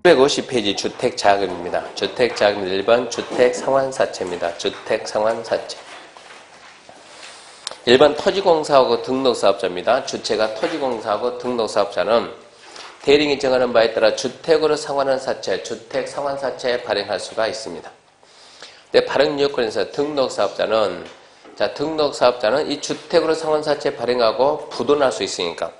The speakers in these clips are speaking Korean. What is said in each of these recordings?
750페이지 주택자금입니다. 주택자금 1번 주택상환사채입니다. 주택상환사채. 1번 토지공사하고 등록사업자입니다. 주체가 토지공사하고 등록사업자는 대리인이 정하는 바에 따라 주택으로 상환한 사채, 주택상환사채에 발행할 수가 있습니다. 근데 발행 요건에서 등록사업자는 이 주택으로 상환사채 발행하고 부도날 수 있으니까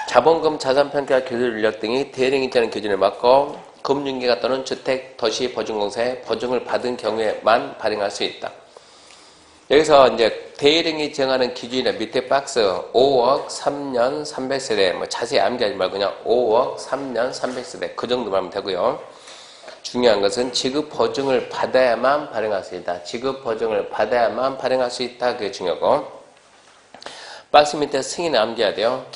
자본금, 자산평가, 교류인력 등이 대리인이 정하는 기준에 맞고 금융기관 또는 주택, 도시, 보증공사에 보증을 받은 경우에만 발행할 수 있다. 여기서 이제 대리인이 정하는 기준이나 밑에 박스 5억 3년 300세대 뭐 자세히 암기하지 말고 그냥 5억 3년 300세대 그 정도만 하면 되고요. 중요한 것은 지급 보증을 받아야만 발행할 수 있다. 지급 보증을 받아야만 발행할 수 있다. 그게 중요하고 박스 밑에 승인을 암기해야 돼요.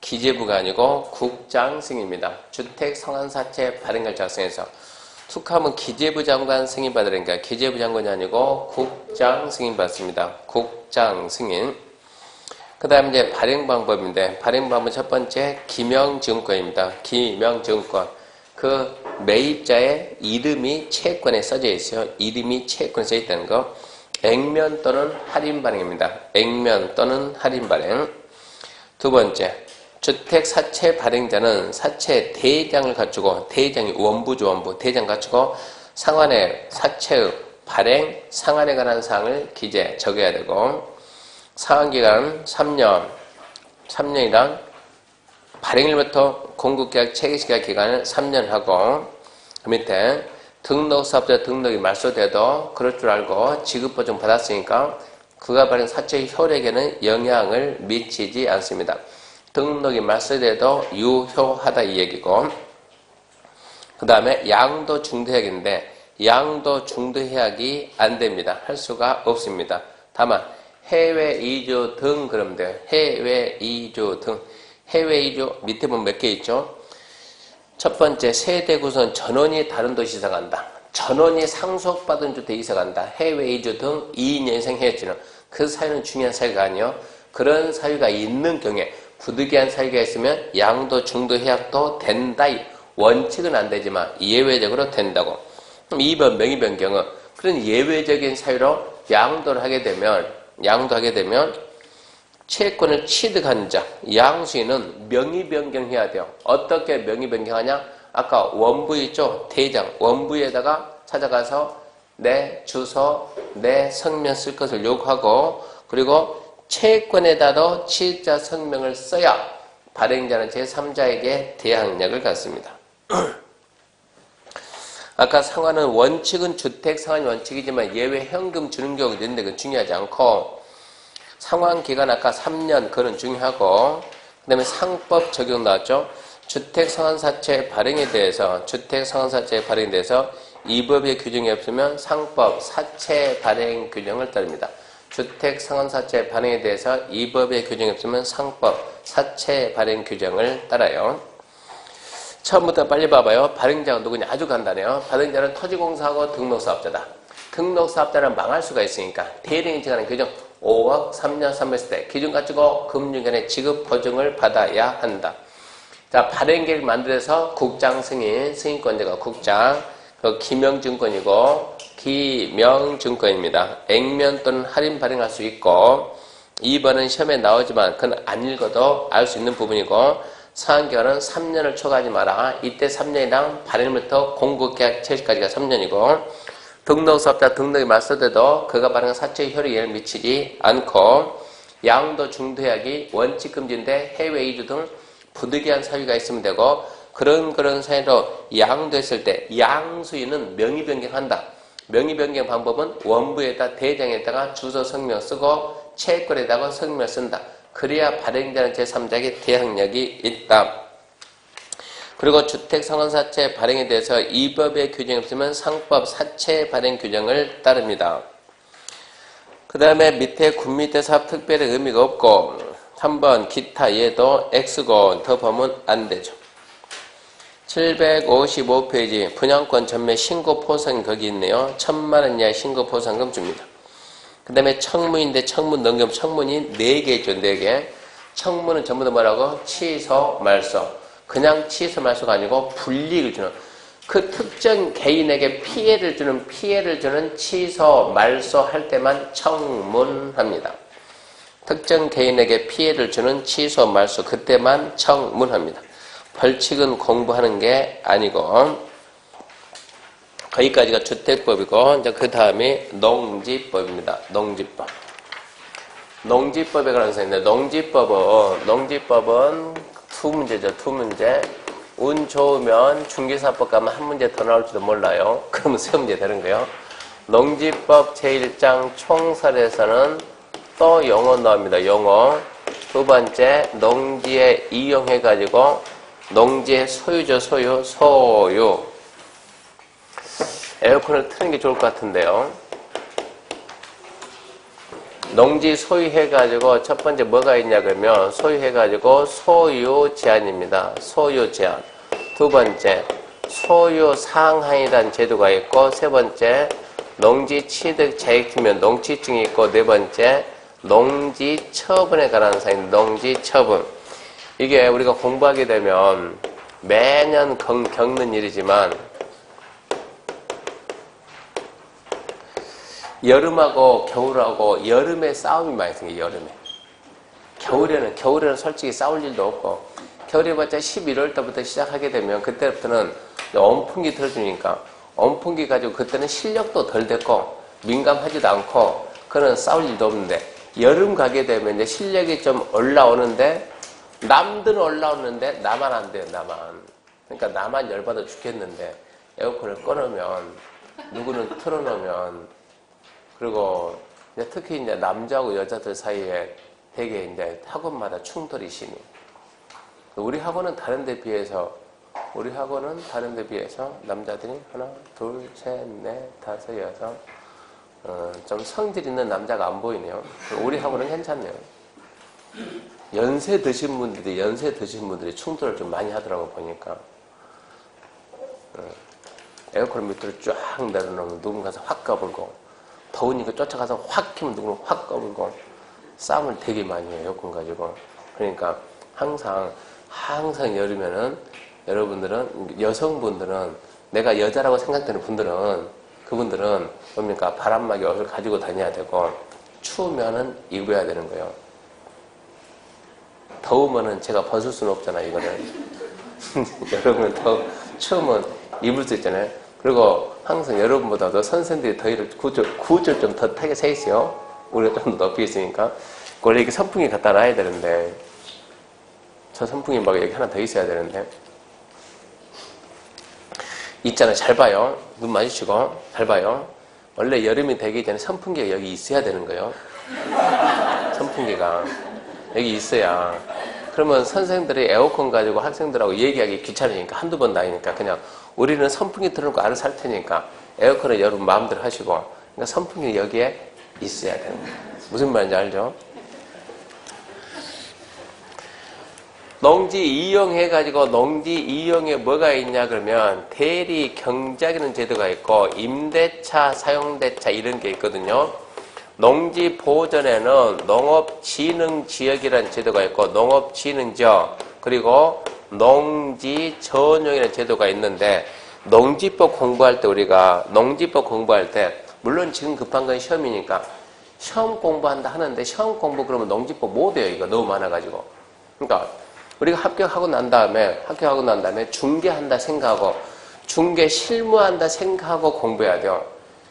기재부가 아니고 국장 승인입니다. 주택상환사채 발행을 작성해서 툭하면 기재부 장관 승인 받으니까 기재부 장관이 아니고 국장 승인 받습니다. 국장 승인. 그 다음에 이제 발행 방법인데 발행 방법 첫 번째 기명증권입니다. 기명증권. 그 매입자의 이름이 채권에 써져 있어요. 이름이 채권에 써 있다는 거. 액면 또는 할인 발행입니다. 액면 또는 할인 발행. 두 번째 주택사채 발행자는 사채 대장을 갖추고 대장이 원부죠. 원부. 대장 갖추고 상환의 사채의 발행, 상환에 관한 사항을 적어야 되고 상환기간 3년이란 발행일부터 공급계약 체결시기간 기간을 3년 하고 그 밑에 등록사업자 등록이 말소돼도 그럴 줄 알고 지급보증 받았으니까 그가 발행 사채 효력에는 영향을 미치지 않습니다. 등록이 말소돼도 유효하다 이 얘기고 그 다음에 양도 중도해약인데 양도 중도해약이 안 됩니다. 할 수가 없습니다. 다만 해외 이주 등 그러면 돼요. 해외 이주 등 해외 이주 밑에 보면 몇 개 있죠. 첫 번째 세대 구성 전원이 다른 도시 이사 간다. 전원이 상속받은 주택 이사 간다. 해외 이주 등 2년 이상 헤어지는 그 사유는 중요한 사유가 아니요. 그런 사유가 있는 경우에 부득이한 사유가 있으면 양도 중도 해약도 된다. 원칙은 안 되지만 예외적으로 된다고. 그럼 2번 명의 변경은 그런 예외적인 사유로 양도를 하게 되면 채권을 취득한 자, 양수인은 명의 변경해야 돼요. 어떻게 명의 변경하냐? 아까 원부 있죠? 대장. 원부에다가 찾아가서 내 주소, 내 성명 쓸 것을 요구하고 그리고 채권에다도 취득자 성명을 써야 발행자는 제3자에게 대항력을 갖습니다. 아까 상환은 원칙은 주택상환 원칙이지만 예외 현금 주는 경우가 있는데 그건 중요하지 않고 상환기간 아까 3년 그건 중요하고 그 다음에 상법 적용 나왔죠. 주택상환사채 발행에 대해서 이 법의 규정이 없으면 상법 사채 발행 규정을 따릅니다. 주택상환사채 발행에 대해서 이 법의 규정이 없으면 상법 사채 발행 규정을 따라요. 처음부터 빨리 봐봐요. 발행자가 누구냐? 아주 간단해요. 발행자는 토지공사하고 등록사업자다. 등록사업자는 망할 수가 있으니까 대리인이 정하는 규정 5억 3년 300세대 기준 갖추고 금융기관의 지급 보증을 받아야 한다. 자, 발행계획을 만들어서 국장 승인권자가 국장, 기명증권이고 기명증권입니다. 액면 또는 할인 발행할 수 있고 2번은 시험에 나오지만 그건 안 읽어도 알 수 있는 부분이고 상환기간은 3년을 초과하지 마라. 이때 3년이랑 발행일부터 공급계약 체결까지가 3년이고 등록사업자 등록이 말소돼도 그가 발행한 사채 효력에 영향을 미치지 않고 양도 중도해약이 원칙금지인데 해외 이주 등 부득이한 사유가 있으면 되고 그런 사유로 양도했을 때 양수인은 명의 변경한다. 명의 변경 방법은 원부에다 대장에다가 주소 성명 쓰고 채권에다가 성명을 쓴다. 그래야 발행자는 제3자에게 대항력이 있다. 그리고 주택상환사채 발행에 대해서 이 법의 규정이 없으면 상법 사채 발행 규정을 따릅니다. 그 다음에 밑에 군밑대 사업 특별히 의미가 없고 3번 기타 얘도 X고 더 보면 안 되죠. 755페이지 분양권 전매 신고 포상 거기 있네요. 1000만원 이하 신고 포상금 줍니다. 그 다음에 청문인데 청문 넘기면 청문이 4개 있죠. 4개. 청문은 전부 다 뭐라고? 취소, 말소. 그냥 취소 말소가 아니고 불이익을 주는, 그 특정 개인에게 피해를 주는 취소 말소 할 때만 청문합니다. 특정 개인에게 피해를 주는 취소 말소, 그때만 청문합니다. 벌칙은 공부하는 게 아니고. 거기까지가 주택법이고, 이제 그 다음이 농지법입니다. 농지법. 농지법에 관한 사항인데, 농지법은 두 문제죠. 두 문제. 운 좋으면 중개사법 가면 한 문제 더 나올지도 몰라요. 그러면 세 문제 되는 거예요. 농지법 제1장 총설에서는 또 영어 나옵니다. 영어. 두 번째, 농지에 이용해가지고, 농지의 소유죠. 소유. 에어컨을 트는 게 좋을 것 같은데요. 농지 소유해가지고 첫 번째 뭐가 있냐 그러면 소유해가지고 소유 제한입니다. 소유 제한. 두 번째, 소유 상한이라는 제도가 있고, 세 번째, 농지 취득 자격증이면 농취증이 있고, 네 번째, 농지 처분에 관한 사항입니다. 농지 처분. 이게 우리가 공부하게 되면 매년 겪는 일이지만 여름하고 겨울하고 여름에 싸움이 많이 생겨요. 여름에. 겨울에는 솔직히 싸울 일도 없고, 겨울에 봤자 11월 때부터 시작하게 되면 그때부터는 온풍기 틀어주니까 온풍기 가지고 그때는 실력도 덜 됐고 민감하지도 않고 그는 싸울 일도 없는데, 여름 가게 되면 이제 실력이 좀 올라오는데 남들은 올라오는데 나만 안 돼요. 그러니까 나만 열받아 죽겠는데 에어컨을 꺼놓으면, 누구는 틀어놓으면, 그리고 이제 특히 이제 남자하고 여자들 사이에 되게 이제 학원마다 충돌이 심해. 우리 학원은 다른 데 비해서 남자들이 하나, 둘, 셋, 넷, 다섯, 여섯, 좀 성질 있는 남자가 안 보이네요. 우리 학원은 괜찮네요. 연세 드신 분들이 충돌을 좀 많이 하더라고 보니까. 에어컨 밑으로 쫙 내려놓으면 누군 가서 확 꺼불고, 더우니까 쫓아가서 확 키면 누구는 확 꺼불고, 싸움을 되게 많이 해요. 에어컨 가지고. 그러니까 항상 여름에는 여러분들은, 여성분들은, 내가 여자라고 생각되는 분들은, 그분들은 뭡니까? 바람막이 옷을 가지고 다녀야 되고, 추우면은 입어야 되는 거예요. 더우면은 제가 벗을 수는 없잖아요, 이거를. 여러분은 추우면 입을 수 있잖아요. 그리고 항상 여러분보다도 선생님들이 더위를 구줄 좀 더 타게 세 있어요. 우리가 좀 더 높이 있으니까. 원래 이렇게 선풍기 갖다 놔야 되는데, 저 선풍기 막 여기 하나 더 있어야 되는데. 있잖아요. 잘 봐요. 눈 마주치고 잘 봐요. 원래 여름이 되기 전에 선풍기가 여기 있어야 되는 거예요. 선풍기가 여기 있어야. 그러면 선생님들이 에어컨 가지고 학생들하고 얘기하기 귀찮으니까 한두 번 다니니까 그냥 우리는 선풍기 틀어놓고 알아서 할 테니까 에어컨은 여러분 마음대로 하시고, 그러니까 선풍기 여기에 있어야 되는 거예요. 무슨 말인지 알죠? 농지 이용해가지고, 농지 이용에 뭐가 있냐 그러면 대리 경작이라는 제도가 있고, 임대차, 사용대차 이런 게 있거든요. 농지 보전에는 농업진흥지역이라는 제도가 있고, 농업진흥지역, 그리고 농지전용이라는 제도가 있는데, 농지법 공부할 때 물론 지금 급한 건 시험이니까 시험 공부한다 하는데, 시험 공부 그러면 농지법 못 해요. 이거 너무 많아가지고. 그러니까 우리가 합격하고 난 다음에 중개한다 생각하고, 중개 실무한다 생각하고 공부해야 돼요.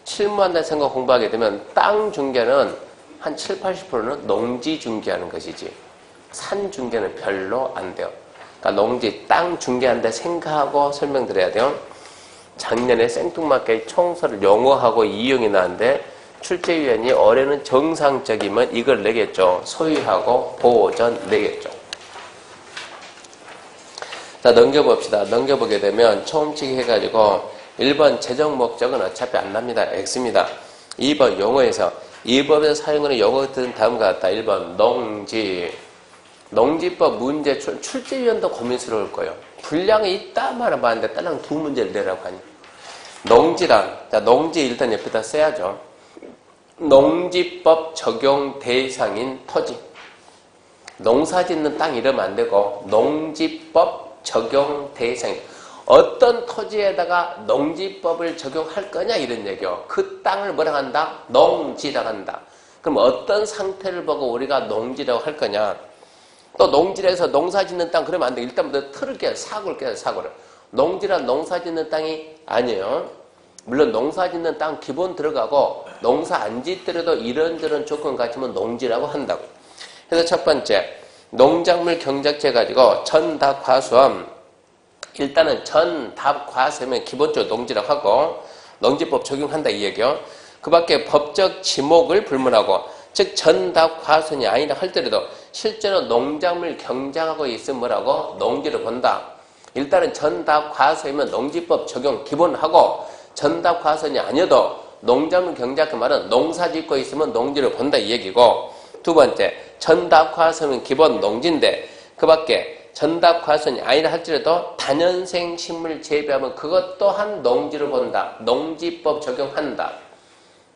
실무한다 생각 공부하게 되면 땅 중개는 한 7, 80%는 농지 중개하는 것이지, 산 중개는 별로 안 돼요. 그러니까 농지, 땅 중개한다 생각하고 설명드려야 돼요. 작년에 생뚱맞게 총서를 용어하고 이용이 나왔는데, 출제위원이 올해는 정상적이면 이걸 내겠죠. 소유하고 보전 내겠죠. 자, 넘겨봅시다. 넘겨보게 되면 처음치기 해가지고 1번 재정 목적은 어차피 안 납니다. X입니다. 2번 용어에서, 이 법에서 사용하는 용어들은 다음과 같다. 1번 농지법 문제 출제위원도 고민스러울 거예요. 분량이 있다 말은 봤는데 딸랑 두 문제를 내라고 하니. 농지란, 자, 농지 일단 옆에다 써야죠. 농지법 적용 대상인 토지. 농사 짓는 땅 이러면 안 되고, 농지법 적용 대상이다. 어떤 토지에다가 농지법을 적용할 거냐 이런 얘기요. 그 땅을 뭐라 한다? 농지라고 한다. 그럼 어떤 상태를 보고 우리가 농지라고 할 거냐? 또 농지에서 농사 짓는 땅 그러면 안 돼. 일단 먼저 틀을 깨야 사고를 깨야 사고를. 농지란 농사 짓는 땅이 아니에요. 물론 농사 짓는 땅 기본 들어가고 농사 안 짓더라도 이런저런 조건 갖추면 농지라고 한다고. 그래서 첫 번째 농작물 경작지 가지고 전답 과수함. 일단은 전답 과수하면 기본적으로 농지라고 하고 농지법 적용한다 이 얘기요. 그 밖에 법적 지목을 불문하고 즉 전답 과수이 아니라 할때라도 실제로 농작물 경작하고 있으면 뭐라고? 농지를 본다. 일단은 전답 과수이면 농지법 적용 기본하고 전답 과수이 아니어도 농작물 경작 그 말은 농사 짓고 있으면 농지를 본다 이 얘기고 두 번째 전답 과수는 기본 농지인데 그 밖에 전답 과수이 아니라 할지라도 다년생 식물 재배하면 그것 또한 농지를 본다. 농지법 적용한다.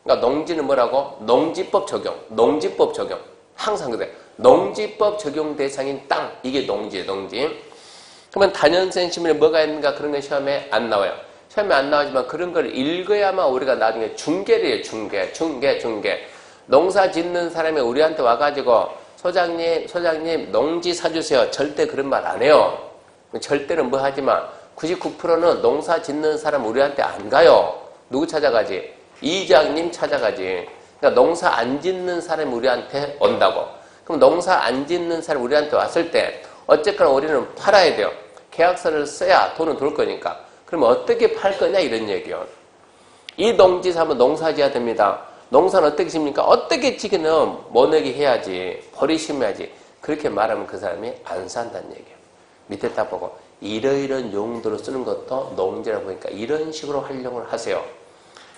그러니까 농지는 뭐라고? 농지법 적용. 농지법 적용. 항상 그래. 농지법 적용 대상인 땅. 이게 농지예요. 농지. 그러면 다년생 식물에 뭐가 있는가 그런 게 시험에 안 나와요. 시험에 안 나오지만 그런 걸 읽어야만 우리가 나중에 중계를 해요. 중계. 농사 짓는 사람이 우리한테 와가지고 소장님 농지 사주세요. 절대 그런 말 안 해요. 절대는 뭐 하지만 99%는 농사 짓는 사람 우리한테 안 가요. 누구 찾아가지? 이장님 찾아가지. 그러니까 농사 안 짓는 사람이 우리한테 온다고. 그럼 농사 안 짓는 사람이 우리한테 왔을 때 어쨌거나 우리는 팔아야 돼요. 계약서를 써야 돈은 돌 거니까. 그러면 어떻게 팔 거냐 이런 얘기요. 이 농지 사면 농사 지어야 됩니다. 농사는 어떻게 짓습니까? 어떻게 지기는 모내기 해야지. 버리시면야지. 그렇게 말하면 그 사람이 안 산다는 얘기예요. 밑에 딱 보고 이러이런 용도로 쓰는 것도 농지라고 보니까 이런 식으로 활용을 하세요.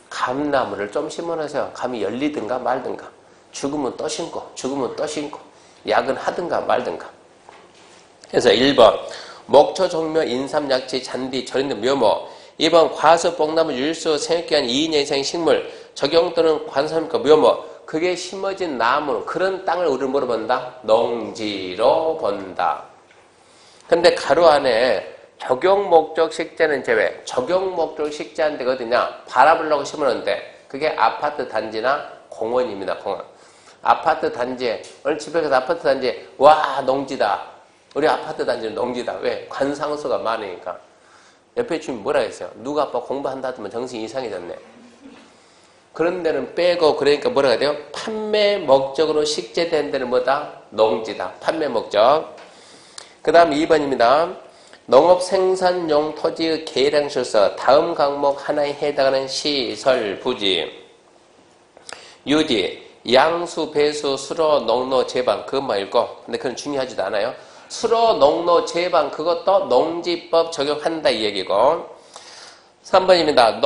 감나무를 좀 심어놓으세요. 감이 열리든가 말든가. 죽으면 또 심고 약은 하든가 말든가. 그래서 1번 목초, 종묘, 인삼, 약지, 잔디, 절인 등 묘목 2번 과수, 뽕나무, 율수, 생육기한 2년 이상 식물 적용 또는 관상과 묘목 그게 심어진 나무 그런 땅을 우리는 뭐로 본다? 농지로 본다. 근데 가로 안에 적용 목적 식재는 제외. 적용 목적 식재한 데가 어디냐? 바라보려고 심었는데 그게 아파트 단지나 공원입니다. 공원. 아파트 단지에 오늘 집에 가서 아파트 단지에 와 농지다. 우리 아파트 단지는 농지다. 왜? 관상소가 많으니까. 옆에 주민 뭐라 했어요? 누가 아빠 공부한다 하더만 정신이 이상해졌네. 그런 데는 빼고 그러니까 뭐라 해야 돼요? 판매 목적으로 식재된 데는 뭐다? 농지다. 판매 목적. 그 다음 2번입니다. 농업 생산용 토지의 계량 실서 다음 항목 하나에 해당하는 시설 부지 유지 양수 배수 수로 농로 제방 그것만 읽고 근데 그건 중요하지도 않아요. 수로 농로 제방 그것도 농지법 적용한다 이 얘기고 3번입니다.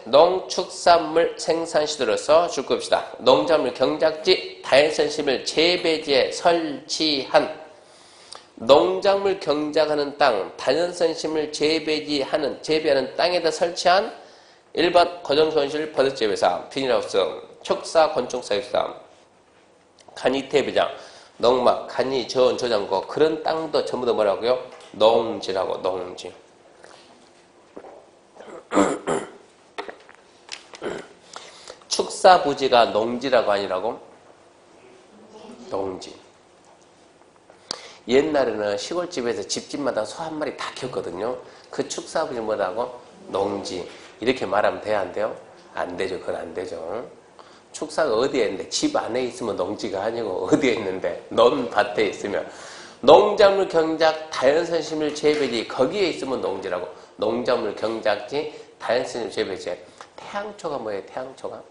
농축산물 생산 시도로서 줄 겁시다. 농작물 경작지 다연선심을 재배지에 설치한 농작물 경작하는 땅 다연선심을 재배하는 땅에다 설치한 1번 고정손실 버섯재배사 비닐하우스 축사 건축사유사 간이태배장 농막 간이 저온 저장고 그런 땅도 전부 다 뭐라고요? 농지라고 농지. 축사 부지가 농지라고 아니라고? 농지. 옛날에는 시골집에서 집집마다 소 한 마리 다 키웠거든요. 그 축사 부지 뭐라고? 농지. 이렇게 말하면 돼야 안 돼요? 안 되죠. 그건 안 되죠. 축사가 어디에 있는데 집 안에 있으면 농지가 아니고 어디에 있는데 논밭에 있으면 농작물 경작 다연선심을 재배지 거기에 있으면 농지라고. 농작물 경작지 다연선심 재배지. 태양초가 뭐예요? 태양초가?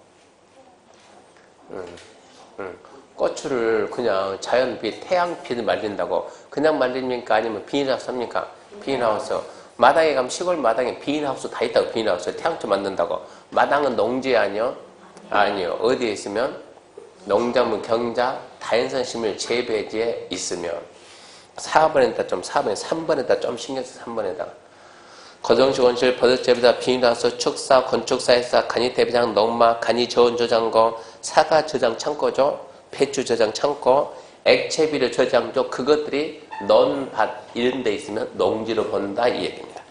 고추를 그냥 자연비 태양빛을 말린다고 그냥 말립니까? 아니면 비닐하우스 합니까? 비닐하우스. 마당에 가면 시골 마당에 비닐하우스 다 있다고. 비닐하우스 태양초 만든다고. 마당은 농지 아니요? 아니요. 어디에 있으면? 농작물 경작 다연선심을 재배지에 있으면 4번에다 좀 3번에다 좀 신경 써서 3번에다가 거정식 원실 버섯재배사 비닐하우스 축사 건축사회사 간이태배장 농막 간이 저온 저장고 사과 저장 창고죠. 배추 저장 창고 액체비료 저장소 그것들이 논, 밭 이런 데 있으면 농지로 본다 이 얘기입니다.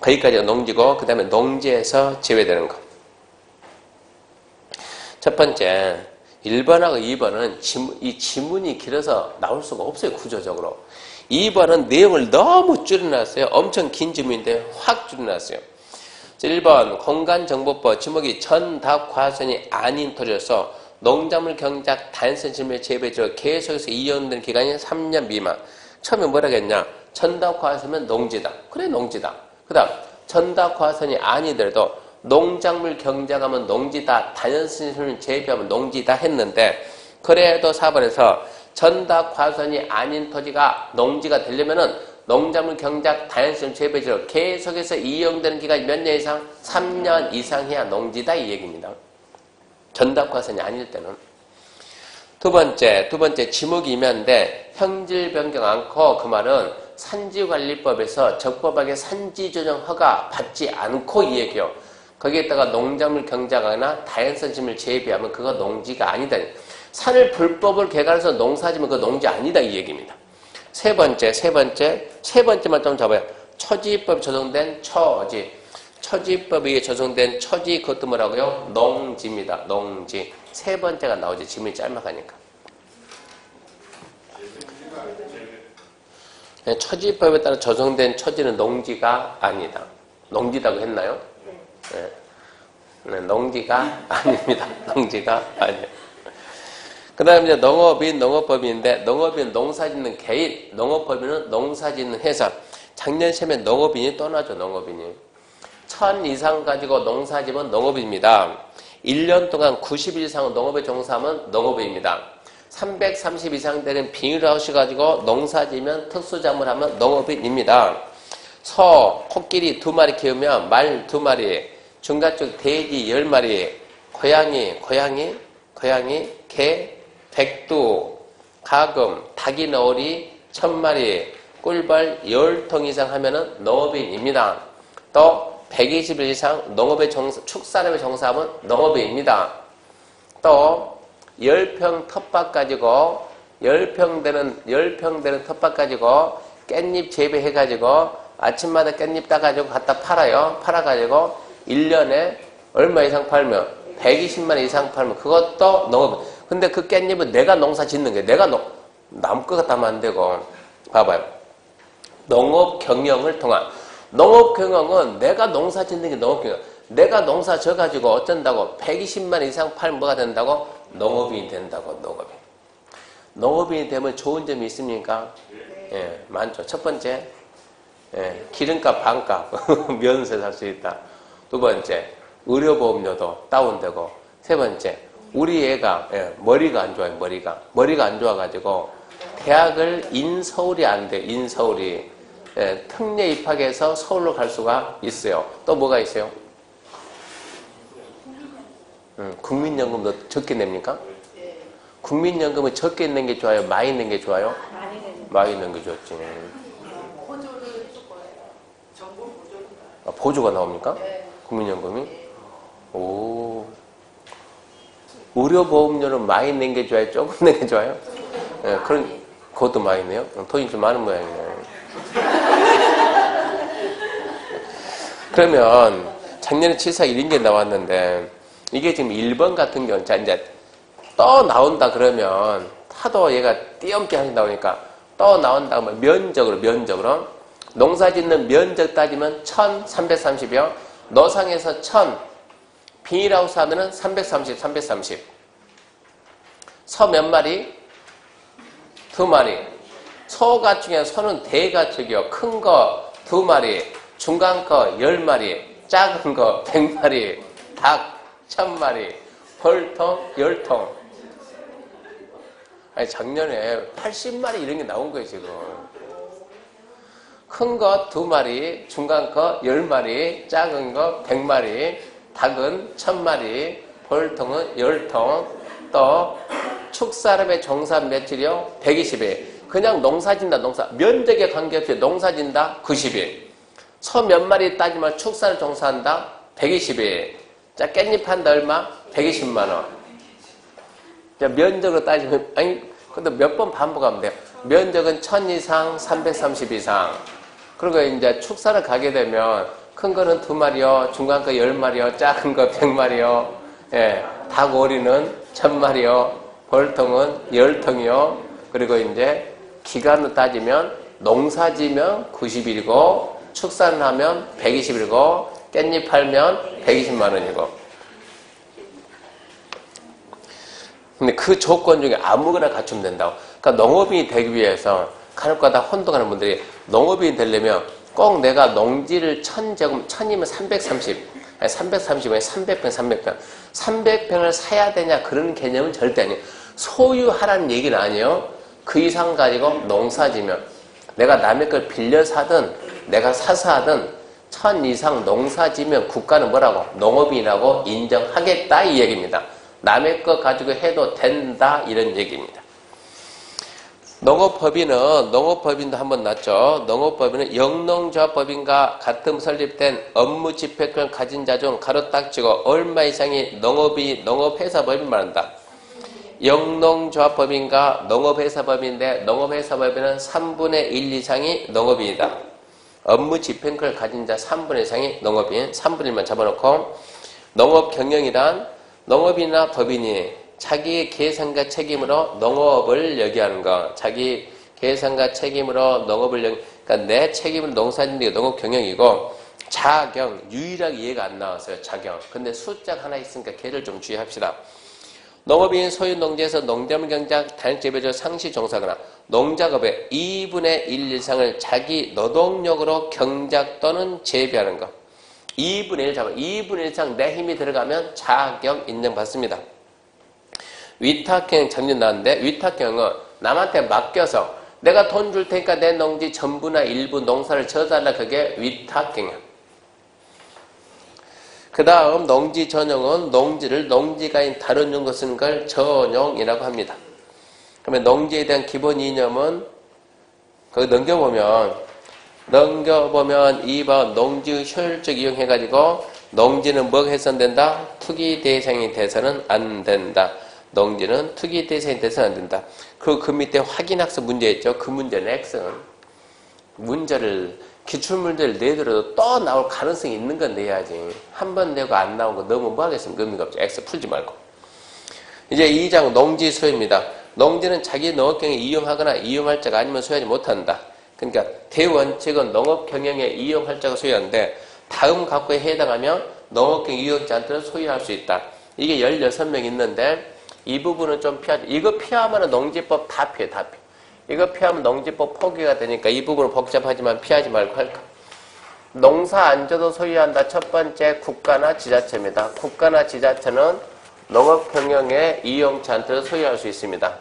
거기까지가 농지고 그 다음에 농지에서 제외되는 거. 첫 번째 1번하고 2번은 이 지문이 길어서 나올 수가 없어요. 구조적으로. 2번은 내용을 너무 줄여놨어요. 엄청 긴 지문인데 확 줄여놨어요. 1번 공간정보법 지목이 전답과선이 아닌 토지로서 농작물 경작 단선 질물 재배지로 계속해서 이용되는 기간이 3년 미만. 처음에 뭐라 했냐? 전답과선이면 농지다. 그래 농지다. 그 다음 전답과선이 아니더라도 농작물 경작하면 농지다. 단선 질물 재배하면 농지다 했는데 그래도 4번에서 전답과선이 아닌 토지가 농지가 되려면은 농작물 경작 단순 재배지로 계속해서 이용되는 기간이 몇 년 이상? 3년 이상 해야 농지다 이 얘기입니다. 전답과선이 아닐 때는. 두 번째 지목이 임야인데 형질 변경 않고 그 말은 산지관리법에서 적법하게 산지조정 허가 받지 않고 이 얘기요. 거기에다가 농작물 경작하거나 다연선 짐을 재배하면 그거 농지가 아니다. 산을 불법을 개발해서 농사지면 그거 농지 아니다 이 얘기입니다. 세 번째만 좀 잡아요. 처지법에 적용된 처지. 처지법에 적용된 처지 그것도 뭐라고요? 농지입니다. 농지. 세 번째가 나오지. 지문이 짤막하니까. 처지법에 따라 적용된 처지는 농지가 아니다. 농지라고 했나요? 네, 농지가 아닙니다. 농지가 아니에요. 그 다음에 이제 농업인, 농업법인인데, 농업인 농사짓는 개인, 농업법인은 농사짓는 회사. 작년 시험에 농업인이 또 나죠, 농업인이. 1000 이상 가지고 농사지면 농업입니다. 1년 동안 90일 이상 농업에 종사하면 농업입니다. 330 이상 되는 비닐하우스 가지고 농사지면 특수작물하면 농업인입니다. 소, 코끼리 2마리 키우면 말 2마리, 중가쪽 돼지 10마리, 고양이, 개, 백두, 가금, 닭이 너구리 1000마리, 꿀벌 10통 이상 하면은 농업인입니다. 또 120일 이상 농업에 축산업에 종사하면 농업인입니다. 또 10평 텃밭 가지고 10평 되는 텃밭 가지고 깻잎 재배해 가지고 아침마다 깻잎 따가지고 갖다 팔아요. 팔아가지고 1년에 얼마 이상 팔면 120만 이상 팔면 그것도 농업. 근데 그 깻잎은 내가 농사 짓는 게 나무 거 갖다 하면 안 되고 봐봐요. 농업 경영을 통한 농업 경영은 내가 농사 짓는 게 농업 경영. 내가 농사 져가지고 어쩐다고 120만 이상 팔면 뭐가 된다고? 농업인이 된다고 농업인. 농업인이 되면 좋은 점이 있습니까? 예, 많죠. 첫 번째 기름값 반값 면세 살 수 있다. 두 번째 의료보험료도 다운되고 세 번째 우리 애가 머리가 안 좋아요. 머리가 안 좋아가지고 대학을 인서울이 안 돼요. 인서울이 특례 입학해서 서울로 갈 수가 있어요. 또 뭐가 있어요? 국민연금도 적게 냅니까? 국민연금은 적게 내는 게 좋아요? 많이 내는 게 좋아요? 많이 내는 게 좋지. 보조를 해줄 거예요. 정부 보조를. 보조가 나옵니까? 네. 국민연금이? 오. 의료보험료는 많이 낸 게 좋아요? 조금 낸 게 좋아요? 그것도 많이 내요? 돈이 좀 많은 모양이네. 그러면 작년에 7사 1인 게 나왔는데 이게 지금 1번 같은 경우는 자 이제 또 나온다 그러면 하도 얘가 띄엄띄 하시 나오니까 또 나온다 하면 면적으로 농사짓는 면적 따지면 1330이요. 노상에서 1000 비닐하우스 하면은 330. 소 몇 마리? 2마리. 소가축이야. 소는 대가축이요. 큰 거 2마리, 중간 거 10마리, 작은 거 100마리, 닭 1000마리, 벌통 10통. 아니 작년에 80마리 이런 게 나온 거예요 지금. 큰 거 2마리, 중간 거 10마리, 작은 거 100마리, 닭은 1000마리, 벌통은 10통, 또 축사람의 종사 며칠이요? 120일. 그냥 농사진다, 면적에 관계없이 농사진다, 90일. 소 몇 마리 따지면 축사를 종사한다, 120일. 자, 깻잎 한다, 얼마? 120만원. 자, 면적으로 따지면, 아니, 근데 몇 번 반복하면 돼요. 면적은 1000 이상, 330 이상. 그리고 이제 축사를 가게 되면 큰 거는 2마리요, 중간 거 10마리요, 작은 거 100마리요, 예, 닭 오리는 1000마리요, 벌통은 10통이요. 그리고 이제 기간으로 따지면 농사지면 90일이고 축사를 하면 120일이고 깻잎 팔면 120만 원이고. 근데 그 조건 중에 아무거나 갖추면 된다고. 그러니까 농업인이 되기 위해서 간혹가다 혼동하는 분들이 농업인이 되려면 꼭 내가 농지를 1000제곱, 1000이면 330, 아니 330에 300평, 300평. 300평을 사야 되냐 그런 개념은 절대 아니에요. 소유하라는 얘기는 아니에요. 그 이상 가지고 농사지면 내가 남의 걸 빌려서 하든 내가 사서 하든 1000 이상 농사지면 국가는 뭐라고? 농업인이라고 인정하겠다 이 얘기입니다. 남의 거 가지고 해도 된다 이런 얘기입니다. 농업법인도 한번 났죠. 농업법인은 영농조합법인과 같은 설립된 업무 집행권을 가진 자 중 가로 딱 치고 얼마 이상이 농업회사법인 말한다. 영농조합법인과 농업회사법인인데 농업회사법인은 3분의 1 이상이 농업인이다. 업무 집행권을 가진 자 3분의 1 이상이 농업인, 3분의 1만 잡아놓고 농업경영이란 농업인이나 법인이 자기의 계산과 책임으로 농업을 여기하는 것. 자기 계산과 책임으로 농업을 그러니까 내 책임으로 농사짓는 게 농업경영이고 자경, 유일하게 이해가 안 나왔어요. 자경. 근데 숫자가 하나 있으니까 걔를 좀 주의합시다. 농업인 소유 농지에서 농작물 경작, 단일 재배조 상시 종사하거나 농작업의 2분의 1 이상을 자기 노동력으로 경작 또는 재배하는 것. 2분의 1 잡아. 2분의 1 이상 내 힘이 들어가면 자격 인정받습니다. 위탁경 작년 나왔는데 위탁경은 남한테 맡겨서 내가 돈 줄 테니까 내 농지 전부나 일부 농사를 져달라 그게 위탁경이야. 그 다음 농지 전용은 농지를 농지가인 다른 용도 쓰는 걸 전용이라고 합니다. 그러면 농지에 대한 기본 이념은 거기 넘겨보면 2번 농지 효율적 이용해가지고 농지는 뭐가 해선된다? 투기 대상이 돼서는 안 된다. 농지는 투기 대상이 돼서는 안 된다. 그리고 그 밑에 확인학습 문제 있죠. 그 문제는 X는 문제를 기출문제를 내더라도 또 나올 가능성이 있는 건 내야지. 한 번 내고 안 나온 거 너무 뭐 하겠습니까? 의미가 없죠. X 풀지 말고. 이제 2장 농지 소유입니다. 농지는 자기 농업경영에 이용하거나 이용할 자가 아니면 소유하지 못한다. 그러니까 대원칙은 농업경영에 이용할 자가 소유하는데 다음 각구에 해당하면 농업경영 이용하지 않도록 소유할 수 있다. 이게 16명 있는데 이 부분은 좀 피하지. 이거 피하면 농지법 다 피해. 이거 피하면 농지법 포기가 되니까 이 부분은 복잡하지만 피하지 말고 할까. 농사 안 져도 소유한다. 첫 번째 국가나 지자체입니다. 국가나 지자체는 농업 경영에 이용치 않도록 소유할 수 있습니다.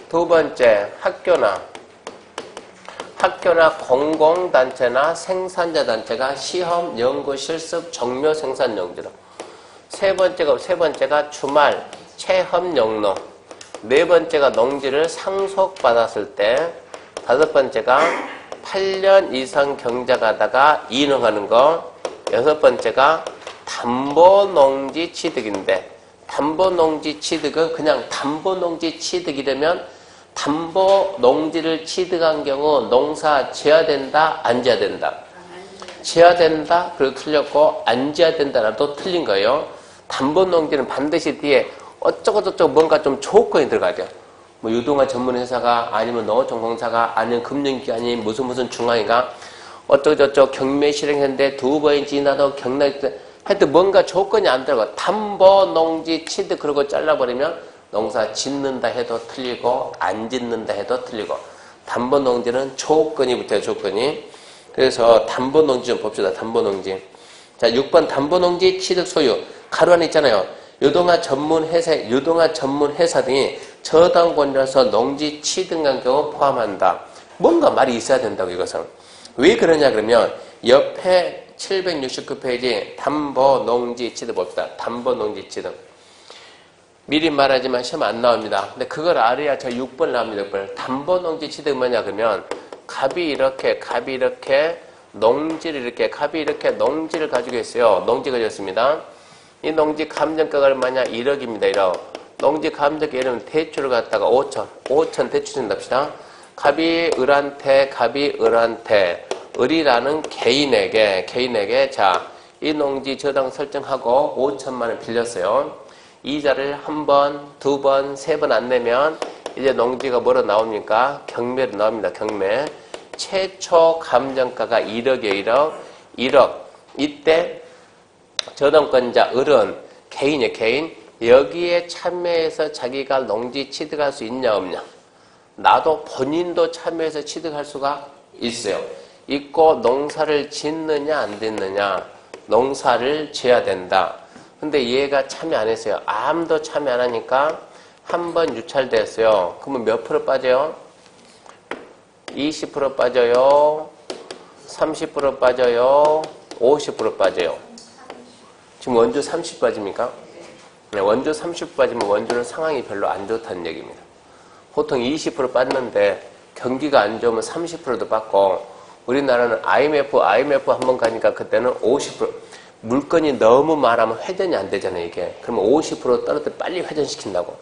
두 번째 학교나 공공단체나 생산자 단체가 시험, 연구, 실습, 종묘 생산 용지로. 세 번째가 주말, 체험 용로. 네 번째가 농지를 상속받았을 때. 다섯 번째가 8년 이상 경작하다가 이농하는 거. 여섯 번째가 담보농지 취득인데 담보농지 취득은 그냥 담보농지 취득이라면 담보농지를 취득한 경우 농사 지어야 된다, 안 지어야 된다? 지어야 된다, 그리고 틀렸고 안 지어야 된다는 또 틀린 거예요. 담보농지는 반드시 뒤에 어쩌고저쩌고 뭔가 좀 조건이 들어가야 돼요. 뭐 유동화 전문회사가 아니면 농어촌공사가 아니면 금융기관이 무슨 중앙이가 어쩌고저쩌고 경매 실행했는데 2번이 지나도 경락 하여튼 뭔가 조건이 안 들어가. 담보농지 취득 그러고 잘라버리면 농사 짓는다 해도 틀리고 안 짓는다 해도 틀리고. 담보농지는 조건이 붙어요. 조건이. 그래서 담보농지 좀 봅시다. 담보농지. 자, 6번 담보농지 취득 소유. 가로 안에 있잖아요. 유동화 전문 회사 등이 저당권자로서 농지 취득한 경우 포함한다. 뭔가 말이 있어야 된다고 이것은. 왜 그러냐 그러면 옆에 769페이지 담보농지 취득 봅시다. 담보농지 취득. 미리 말하지만 시험 안 나옵니다. 근데 그걸 알아야 저 6번 나옵니다. 6번. 담보농지 취득 뭐냐 그러면 갑이 이렇게 농지를 가지고 있어요. 농지 가졌습니다. 이 농지 감정가가 얼마냐? 1억입니다. 1억. 농지 감정가 이러면 대출을 갖다가 5천 대출 준답시다. 갑이 을한테 을이라는 개인에게 자, 이 농지 저당 설정하고 5천만 원 빌렸어요. 이자를 한 번, 두 번, 세 번 안 내면 이제 농지가 뭐로 나옵니까? 경매로 나옵니다. 경매. 최초 감정가가 1억이에요. 1억. 이때 저당권자 을은 개인이에요. 개인. 여기에 참여해서 자기가 농지 취득할 수 있냐 없냐. 나도 본인도 참여해서 취득할 수가 있어요. 있고 농사를 짓느냐 안 짓느냐. 농사를 지어야 된다. 근데 얘가 참여 안 했어요. 아무도 참여 안 하니까 한 번 유찰됐어요. 그러면 몇 프로 빠져요? 20% 빠져요. 30% 빠져요. 50% 빠져요. 지금 원주 30 빠집니까? 네, 원주 30 빠지면 원주는 상황이 별로 안 좋다는 얘기입니다. 보통 20% 빠졌는데 경기가 안 좋으면 30%도 빠고 우리나라는 IMF 한 번 가니까 그때는 50% 물건이 너무 많으면 회전이 안 되잖아요, 이게. 그러면 50% 떨어뜨려 빨리 회전시킨다고.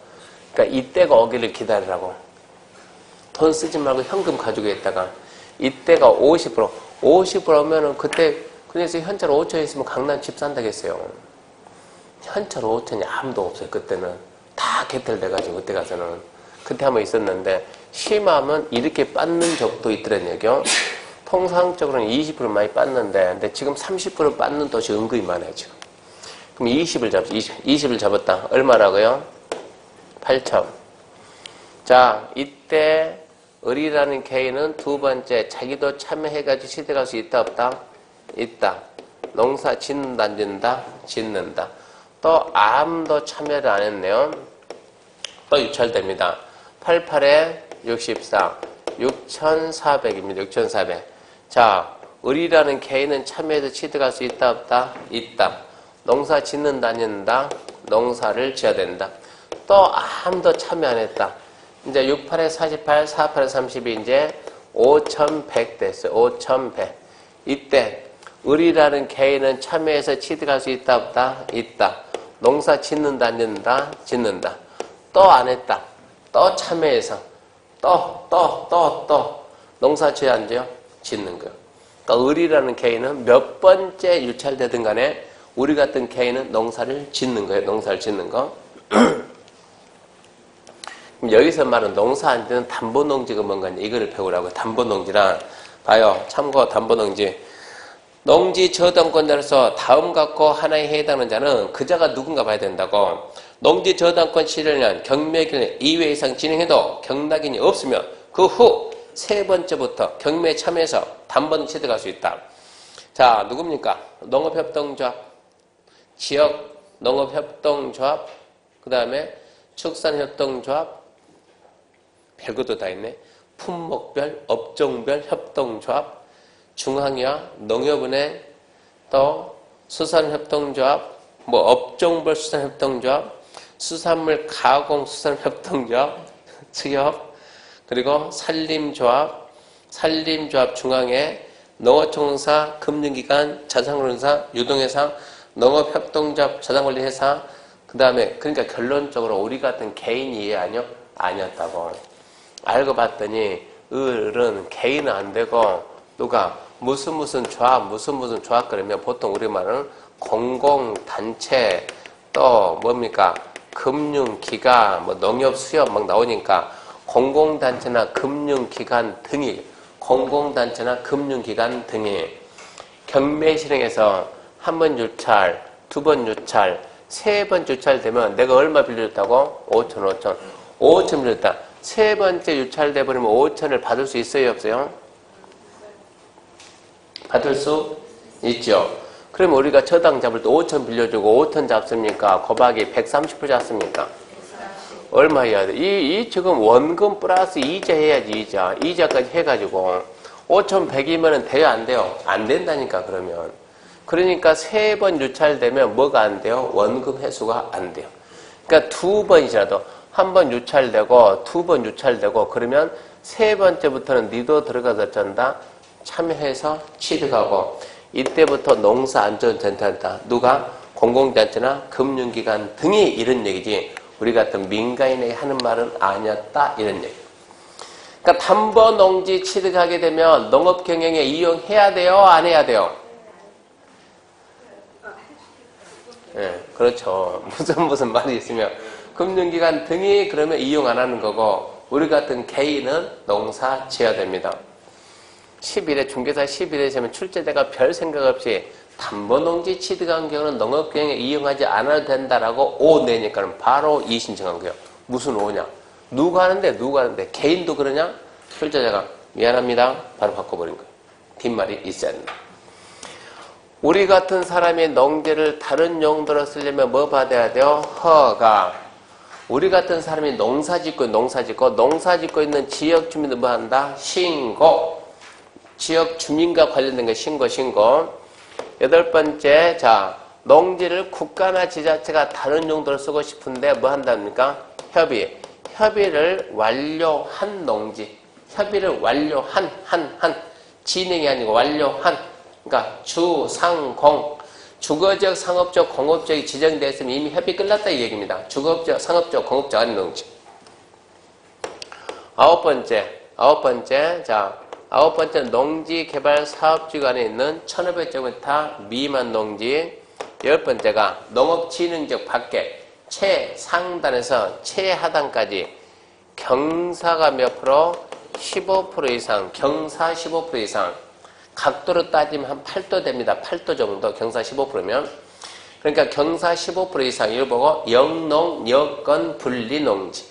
그러니까 이때가 오기를 기다리라고. 돈 쓰지 말고 현금 가지고 있다가 이때가 50%면은 그때 그래서 현찰 5천 있으면 강남 집 산다겠어요. 현찰 5천이 아무도 없어요. 그때는 다 개털돼가지고 그때 가서는 그때 한번 있었는데 심하면 이렇게 빠는 적도 있더란 얘기요. 통상적으로는 20% 많이 빻는데 근데 지금 30% 빻는 도시 은근히 많아요 지금. 그럼 20을 잡았다. 얼마라고요? 8천. 자, 이때 을이라는 개인은 두 번째 자기도 참여해가지고 취득할 수 있다 없다? 있다. 농사 짓는다 안 짓는다? 짓는다. 또 아무도 참여를 안 했네요. 또 유찰됩니다. 88에 64 6,400입니다. 6,400. 자, 을이라는 개인은 참여해서 취득할 수 있다 없다? 있다. 농사 짓는다 안 짓는다? 농사를 지어야 된다. 또 아무도 참여 안 했다. 이제 68에 48, 48에 32 이제 5,100 됐어요. 5,100. 이때 을이라는 개인은 참여해서 취득할 수 있다 없다? 있다. 농사 짓는다 안 짓는다? 짓는다. 또 안 했다. 또 참여해서 또 농사 지어야 안 지어요? 짓는 거. 그러니까 을이라는 개인은 몇 번째 유찰되든 간에 우리 같은 개인은 농사를 짓는 거예요. 농사를 짓는 거. 그럼 여기서 말은 농사 안 되는 담보농지가 뭔가 이거를 배우라고요. 담보농지란 봐요. 참고 담보농지. 농지 저당권자로서 다음 갖고 하나에 해당하는 자는 그 자가 누군가 봐야 된다고. 농지 저당권 실현한 경매기간 2회 이상 진행해도 경락인이 없으면 그 후 세 번째부터 경매에 참여해서 담보는 취득할 수 있다. 자, 누굽니까? 농업협동조합, 지역 농업협동조합, 그 다음에 축산협동조합, 별것도 다 있네. 품목별, 업종별 협동조합, 중앙이와 농협은행, 또 수산협동조합, 뭐 업종별 수산협동조합, 수산물 가공수산협동조합, 수협, 그리고 산림조합 중앙에 농어총사, 금융기관, 자산관리사, 유동회사, 농업협동조합, 자산관리회사, 그 다음에 그러니까 결론적으로 우리 같은 개인이 아니었다고. 알고 봤더니 을은 개인은 안 되고 누가 무슨 조합 그러면 보통 우리말은 공공단체 또 뭡니까 금융기관 뭐 농협 수협 막 나오니까 공공단체나 금융기관 등이 경매 실행에서 한 번 유찰, 두 번 유찰, 세 번 유찰되면 내가 얼마 빌려줬다고? 5천 빌렸다. 세 번째 유찰돼 버리면 5천을 받을 수 있어요, 없어요? 받을 수 있죠. 그럼 우리가 저당 잡을 때 5천 빌려주고 5천 잡습니까? 거박이 130% 잡습니까? 얼마 해야 돼? 이 지금 원금 플러스 이자 해야지, 이자까지 해가지고 5,100이면 돼요, 안 돼요? 안 된다니까, 그러면. 그러니까 세 번 유찰되면 뭐가 안 돼요? 원금 회수가 안 돼요. 그러니까 두 번이라도 한 번 유찰되고 두 번 유찰되고 그러면 세 번째부터는 니도 들어가서 전다 참여해서 취득하고 이때부터 농사안전센터한다. 누가? 공공단체나 금융기관 등이 이런 얘기지 우리 같은 민간인이 하는 말은 아니었다 이런 얘기. 그러니까 담보농지 취득하게 되면 농업경영에 이용해야 돼요? 안 해야 돼요? 예, 그렇죠. 무슨 말이 있으면 금융기관 등이 그러면 이용 안 하는 거고 우리 같은 개인은 농사 지어야 됩니다. 10일에 중개사 10일에 되면 출제자가 별 생각 없이 담보농지 취득한 경우는 농업경영에 이용하지 않아도 된다라고 O 내니까는 바로 이 신청한 거예요. 무슨 O냐? 누가 하는데 개인도 그러냐? 출제자가 미안합니다. 바로 바꿔버린 거예요. 뒷말이 있어야 된다. 우리 같은 사람이 농지를 다른 용도로 쓰려면 뭐 받아야 돼요? 허가. 우리 같은 사람이 농사 짓고 있는 지역 주민은 뭐 한다? 신고. 지역 주민과 관련된 거 신고. 8번째, 자, 농지를 국가나 지자체가 다른 용도로 쓰고 싶은데 뭐 한답니까? 협의를 완료한 농지. 협의를 완료한, 진행이 아니고 완료한. 그러니까 주상공. 주거지역, 상업적, 공업지역이 지정되어 있으면 이미 협의 끝났다 이 얘기입니다. 주거지역, 상업적, 공업지역 아닌 농지. 9번째, 자, 9번째 농지개발사업지구 안에 있는 1500제곱미터 미만 농지. 10번째가 농업진흥지역 밖에 최상단에서 최하단까지 경사가 몇 프로? 15% 이상, 경사 15% 이상. 각도로 따지면 한 8도 됩니다. 8도 정도, 경사 15%면. 그러니까 경사 15% 이상, 이걸 보고 영농, 여건, 분리농지.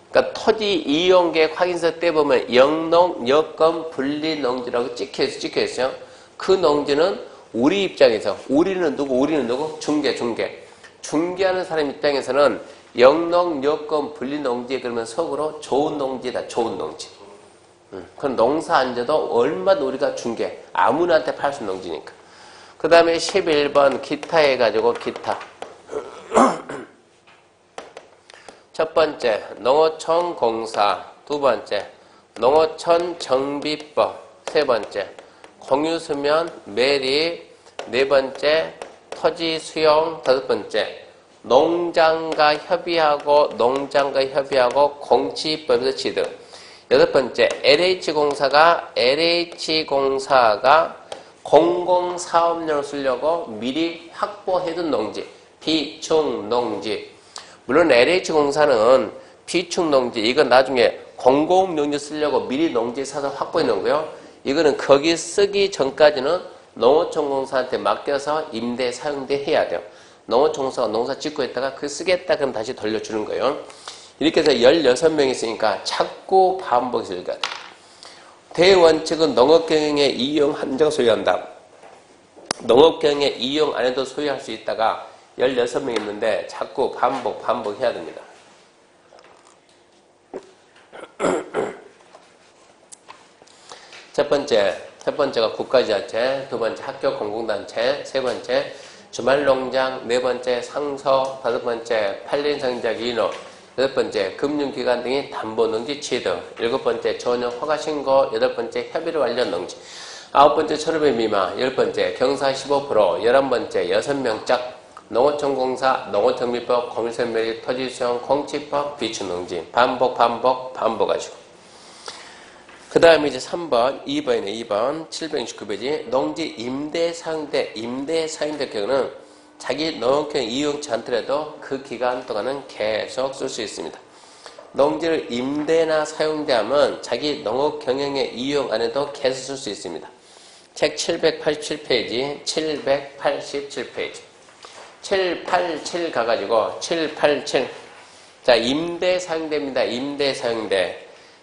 그러니까 토지 이용계획 확인서 때 보면 영농, 여건, 분리농지라고 찍혀있어요. 그 농지는 우리 입장에서, 우리는 누구? 중개. 중개하는 사람 입장에서는 영농, 여건, 분리농지 그러면 속으로 좋은 농지다, 좋은 농지. 그럼 농사 안 져도 얼마든 우리가 중개, 아무나한테 팔 수 있는 농지니까. 그 다음에 11번 기타 해가지고 기타. 첫 번째 농어촌 공사, 두 번째 농어촌 정비법, 세 번째 공유수면 매립, 네 번째 토지 수용, 다섯 번째 농장과 협의하고 공치법에서 취득. 여섯 번째, LH공사가 공공사업용으로 쓰려고 미리 확보해둔 농지, 비축농지. 물론 LH공사는 비축농지, 이건 나중에 공공용지 쓰려고 미리 농지 사서 확보해놓은 거고요. 이거는 거기 쓰기 전까지는 농어촌공사한테 맡겨서 임대, 사용대 해야 돼요. 농어촌공사가 농사 짓고 있다가 그 쓰겠다 그럼 다시 돌려주는 거예요. 이렇게 해서 16명이 있으니까 자꾸 반복이 있을 것 같아요. 대원칙은 농업경영에 이용 한정 소유한다. 농업경영에 이용 안 해도 소유할 수 있다가 16명 있는데 자꾸 반복해야 됩니다. 첫 번째가 국가지자체, 두 번째 학교 공공단체, 세 번째 주말농장, 네 번째 상서, 다섯 번째 판린상작 인허, 여섯 번째 금융기관 등이 담보농지 취득, 일곱 번째 전용 허가신고, 여덟 번째 협의를 완료한 농지, 아홉 번째 1500 미만, 열 번째 경사 15%, 11번째 6명짝 농어촌공사, 농어정비법, 공유선매립, 토지수용, 공치법, 비축농지. 반복하시고. 그 다음에 이제 3번, 2번, 769페이지. 농지 임대사용대 경우는 자기 농업경영 이용치 않더라도 그 기간 동안은 계속 쓸 수 있습니다. 농지를 임대나 사용대하면 자기 농업경영에 이용 안 해도 계속 쓸 수 있습니다. 책 787페이지, 787페이지. 787 가가지고 787. 자, 임대 사용대입니다. 임대 사용대.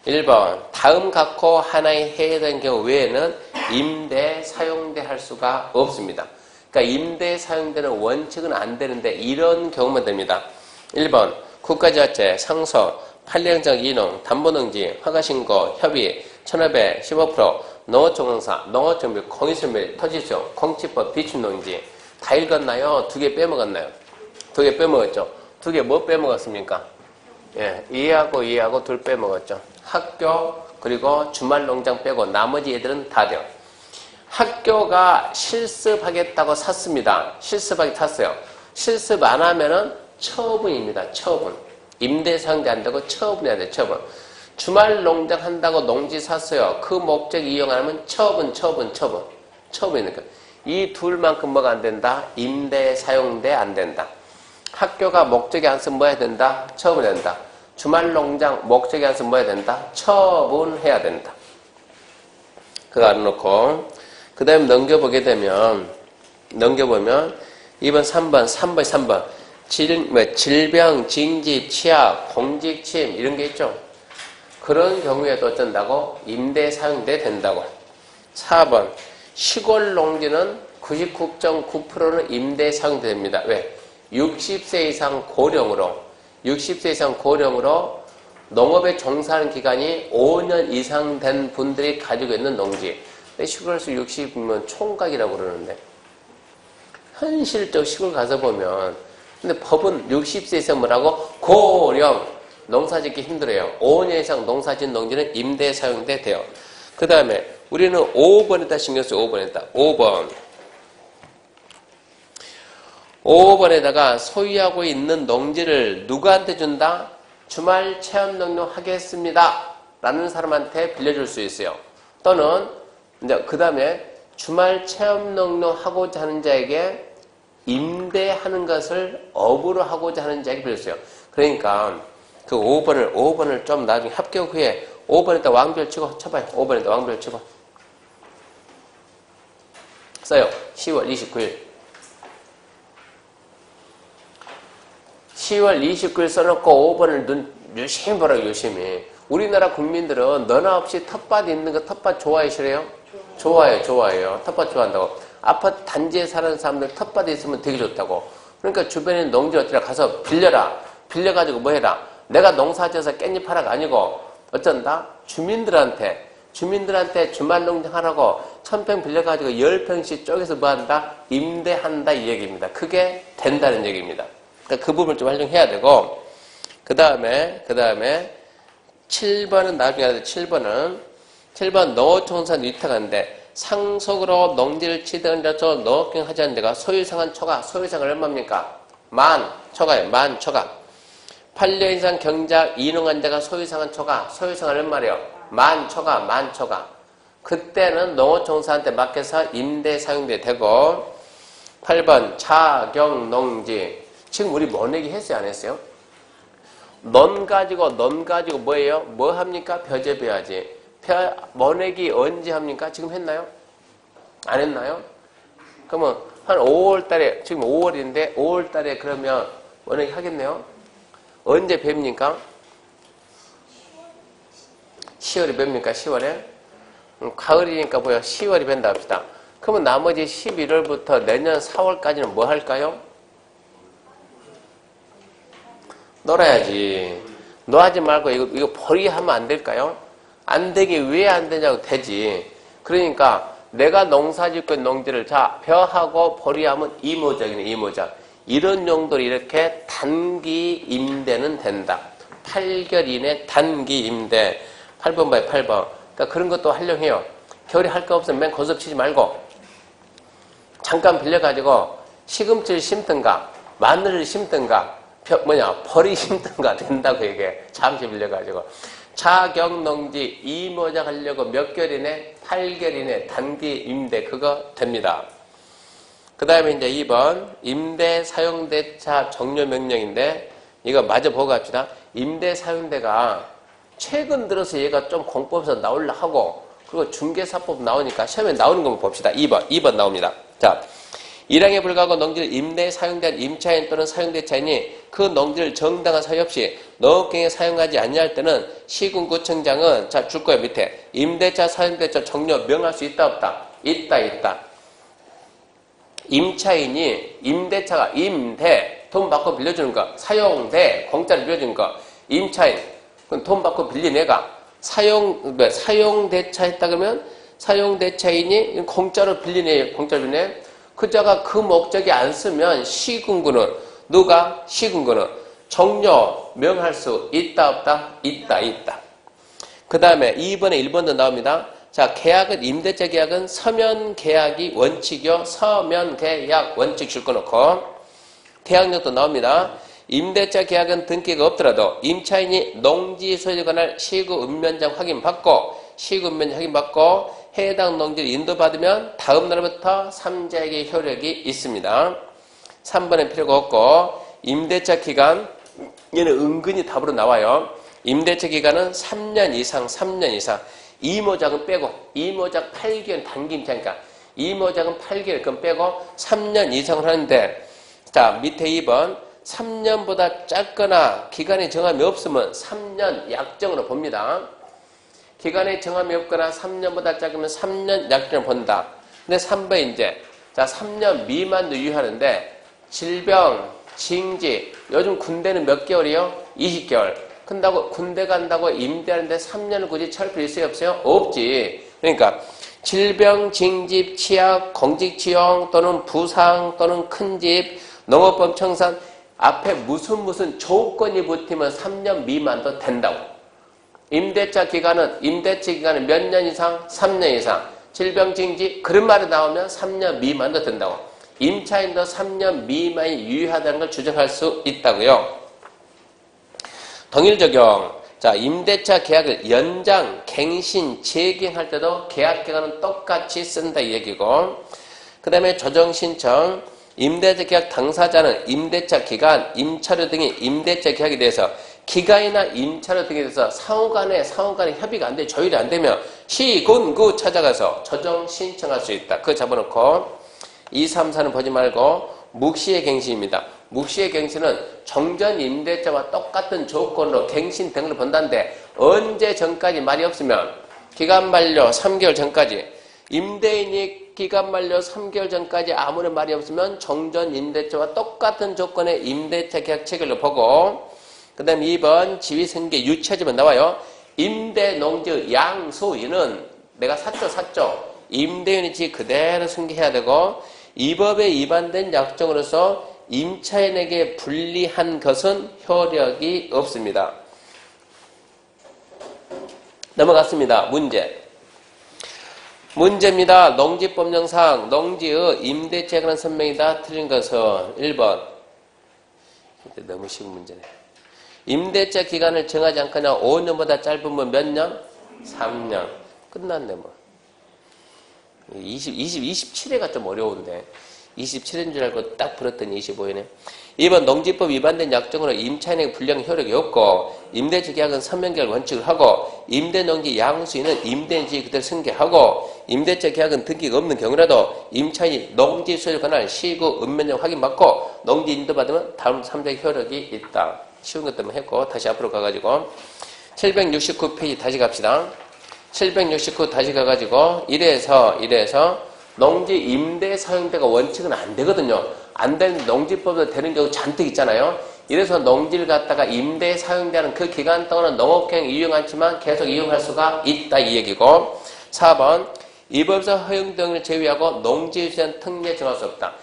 1번 다음 각호 하나에 해당되는 경우 외에는 임대 사용대 할 수가 없습니다. 그러니까 임대 사용대는 원칙은 안 되는데 이런 경우만 됩니다. 1번 국가지자체, 상서, 판례행정 이농, 담보농지, 허가신고, 협의, 1500, 15%, 농어촌공사, 농어정비, 공유선멸, 토지수용, 공치법, 비축농지. 다 읽었나요? 2개 빼먹었나요? 2개 빼먹었죠? 2개 뭐 빼먹었습니까? 예, 이해하고 둘 빼먹었죠. 학교, 그리고 주말농장 빼고 나머지 애들은 다 돼요. 학교가 실습하겠다고 샀습니다. 실습하게 탔어요. 실습 안 하면은 처분입니다. 처분. 임대사용대 안 되고 처분해야 돼요. 처분. 주말 농장 한다고 농지 샀어요. 그 목적 이용하면 처분이니까. 이 둘만큼 뭐가 안 된다? 임대, 사용대 안 된다. 학교가 목적이 안 쓰면 뭐 해야 된다? 처분된다. 주말 농장 목적이 안 쓰면 뭐 해야 된다? 처분해야 된다. 그거 알아놓고 그 다음에 넘겨보게 되면 2번, 3번 질병, 징집, 취약, 공직침 이런 게 있죠. 그런 경우에도 어쩐다고? 임대, 사용대 된다고. 4번 시골 농지는 99.9%는 임대, 사용대 됩니다. 왜? 60세 이상 고령으로 농업에 종사하는 기간이 5년 이상 된 분들이 가지고 있는 농지. 시골에서 60이면 총각이라고 그러는데 현실적 시골 가서 보면 근데 법은 60세 이상 뭐라고? 고령 농사짓기 힘들어요. 5년 이상 농사짓는 농지는 임대, 사용대 돼요. 그 다음에 우리는 5번에다 신경 써요. 5번에다가 소유하고 있는 농지를 누구한테 준다? 주말 체험 농농 하겠습니다. 라는 사람한테 빌려줄 수 있어요. 또는 이제 그 다음에 주말 체험 농농 하고자 하는 자에게 임대하는 것을 업으로 하고자 하는 자에게 빌려주세요. 그러니까 그 5번을 좀 나중에 합격 후에 5번에다 왕별 치고 쳐봐요. 5번에다 왕별 치고 써요. 10월 29일 써놓고 5번을 유심히 보라고. 유심히. 우리나라 국민들은 너나 없이 텃밭 있는 거 텃밭 좋아해 싫어요? 좋아해요. 텃밭 좋아한다고. 아파트 단지에 사는 사람들 텃밭에 있으면 되게 좋다고. 그러니까 주변에 농지 어디라 가서 빌려가지고 뭐 해라. 내가 농사지어서 깻잎 하라가 아니고 어쩐다? 주민들한테 주말 농장 하라고 1000평 빌려가지고 10평씩 쪼개서 뭐 한다? 임대한다 이 얘기입니다. 그게 된다는 얘기입니다. 그러니까 그 부분을 좀 활용해야 되고 그 다음에 7번은 나중에 하는데 7번 농어촌산 위탁하는데 상속으로 농지를 취득하자 농업경 하지 않는 데가 소유상한 초과. 소유상은 얼마입니까? 만 초과. 8년 이상 경작 이농한 데가 소유상한 초과. 소유상은 얼마래요? 만 초과. 그때는 농어촌사한테 맡겨서 임대 사용돼 되고 8번 자경농지. 지금 우리 뭔 얘기 했어요? 안 했어요? 넌 가지고 뭐예요? 뭐 합니까? 벼재벼야지. 모내기 언제 합니까? 지금 했나요? 안 했나요? 그러면 한 5월달에 지금 5월인데 5월달에 그러면 모내기 하겠네요? 언제 뵙니까? 10월에 뵙니까? 10월에? 가을이니까 뭐야? 10월이 뵌다 합시다. 그러면 나머지 11월부터 내년 4월까지는 뭐 할까요? 놀아야지. 놀아지 말고 이거 버리하면 안 될까요? 안 되게 왜 안 되냐고. 되지. 그러니까 내가 농사짓고 있는 농지를 벼하고 버리하면 이모작이네. 이모작. 이런 용도로 이렇게 단기 임대는 된다. 8개월 이내 단기 임대. 8번 봐요. 8번. 그러니까 그런 것도 활용해요. 겨울에 할 거 없으면 맨 고섭치지 말고 잠깐 빌려가지고 시금치를 심든가 마늘을 심든가 벌이 심든가 된다고 얘기해. 잠시 빌려가지고. 자경농지 이모작 하려고 몇 개월 이내? 8개월 이내 단기 임대. 그거 됩니다. 그 다음에 이제 2번 임대 사용대차 종료 명령인데 이거 마저 보고 갑시다. 임대 사용대가 최근 들어서 얘가 좀 공법에서 나오려 하고 그리고 중개사법 나오니까 시험에 나오는 거 봅시다. 2번 나옵니다. 자, 1항에 불과하고 농지를 임대에 사용된 임차인 또는 사용대차인이 그 농지를 정당한 사유 없이 농업경에 사용하지 않냐할 때는 시군구청장은 줄 거예요. 밑에 임대차 사용대차 종료 명할 수 있다 없다? 있다. 임차인이 임대차가 임대 돈 받고 빌려주는 거, 사용대 공짜로 빌려주는 거, 임차인 그건 돈 받고 빌린 애가 사용대차 했다 그러면 사용대차인이 공짜로 빌린 애, 그자가 그 목적이 안 쓰면 시군구는 누가? 시군구는 종료 명할 수 있다 없다? 있다. 그 다음에 2번에 1번도 나옵니다. 자, 계약은 임대차 계약은 서면 계약이 원칙이요. 서면 계약 원칙 줄 거 놓고 계약력도 나옵니다. 임대차 계약은 등기가 없더라도 임차인이 농지 소유에 관한 시구 읍면장 확인받고 해당 농지를 인도받으면 다음 날부터 3자에게 효력이 있습니다. 3번은 필요가 없고 임대차 기간 얘는 은근히 답으로 나와요. 임대차 기간은 3년 이상 이모작은 빼고 이모작 8개월 단기 임차니까 이모작은 8개월 그건 빼고 3년 이상을 하는데 자 밑에 2번 3년보다 짧거나 기간에 정함이 없으면 3년 약정으로 봅니다. 기간에 정함이 없거나 3년보다 짧으면 3년 약정을 본다. 근데 3번 이제 자 3년 미만도 유효하는데 질병, 징지 요즘 군대는 몇 개월이요? 20개월. 근다고 군대 간다고 임대하는데 3년을 굳이 철필 있어요 없어요? 없지. 그러니까 질병, 징집, 치약, 공직지용 또는 부상 또는 큰집, 농업법 청산 앞에 무슨 조건이 붙으면 3년 미만도 된다고. 임대차 기간은 몇 년 이상? 3년 이상. 질병, 징지 그런 말이 나오면 3년 미만도 된다고. 임차인도 3년 미만이 유효하다는 걸 주장할 수 있다고요. 동일 적용. 자, 임대차 계약을 연장, 갱신, 재갱할 때도 계약 기간은 똑같이 쓴다 이 얘기고. 그 다음에 조정 신청. 임대차 계약 당사자는 임대차 기간, 임차료 등의 임대차 계약에 대해서 기간이나 임차료 등에 대해서 상호간에 협의가 안 돼, 조율이 안 되면 시군구 찾아가서 조정 신청할 수 있다. 그거 잡아놓고 2, 3, 4는 보지 말고 묵시의 갱신입니다. 묵시의 갱신은 정전 임대차와 똑같은 조건으로 갱신 등을 본다는데 언제 전까지 말이 없으면 기간 만료 3개월 전까지 임대인이 기간 만료 3개월 전까지 아무런 말이 없으면 정전 임대차와 똑같은 조건의 임대차 계약 체결로 보고 그 다음에 2번 지위승계 유치하지만 나와요. 임대 농지 양수인은 내가 샀죠. 임대인이 지 그대로 승계해야 되고 이 법에 위반된 약정으로서 임차인에게 불리한 것은 효력이 없습니다. 넘어갔습니다. 문제입니다. 농지법령상 농지의 임대차에 관한 설명이다. 틀린 것은 1번. 너무 쉬운 문제네. 임대차 기간을 정하지 않거나 5년보다 짧으면 몇 년? 3년. 끝났네 뭐. 27회가 좀 어려운데 27회인 줄 알고 딱 풀었더니 25회네. 2번 농지법 위반된 약정으로 임차인에게 불리한 효력이 없고 임대차 계약은 서명계약 원칙을 하고 임대농지 양수인은 임대인지 그대로 승계하고 임대차 계약은 등기가 없는 경우라도 임차인이 농지 소유에 관한 시구 읍면적 확인받고 농지 인도받으면 다음 3자의 효력이 있다. 쉬운 것들만 했고 다시 앞으로 가가지고 769페이지 다시 갑시다. 769 다시 가가지고 이래서 농지 임대 사용대가 원칙은 안 되거든요. 안 되는 농지법도 되는 경우 잔뜩 있잖아요. 이래서 농지를 갖다가 임대 사용되는 그 기간 동안은 농업경영 이용 않지만 계속 이용할 수가 있다 이 얘기고 4번 이 법에서 허용 등을 제외하고 농지에 대한 특례 정할 수 없다.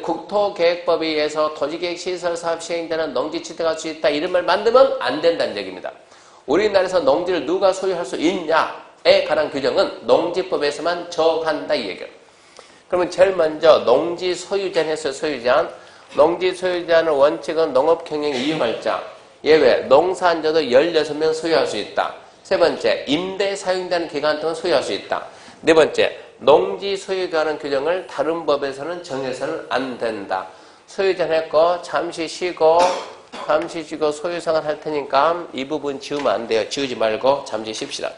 국토계획법에 의해서 토지계획시설사업 시행되는 농지취득할 수 있다 이런 말 만들면 안 된다는 얘기입니다. 우리나라에서 농지를 누가 소유할 수 있냐에 관한 규정은 농지법에서만 정한다 이 얘기예요. 그러면 제일 먼저 농지 소유자는 했어요. 소유자. 농지 소유자는 원칙은 농업경영 이용할 자. 예외 농사한자도 16명 소유할 수 있다. 세 번째 임대 사용되는 기간 동안 소유할 수 있다. 네 번째 농지 소유에 관한 규정을 다른 법에서는 정해서는 안 된다. 소유자는 했고 잠시 쉬고 소유상을 할 테니까 이 부분 지우면 안 돼요. 지우지 말고 잠시 쉽시다.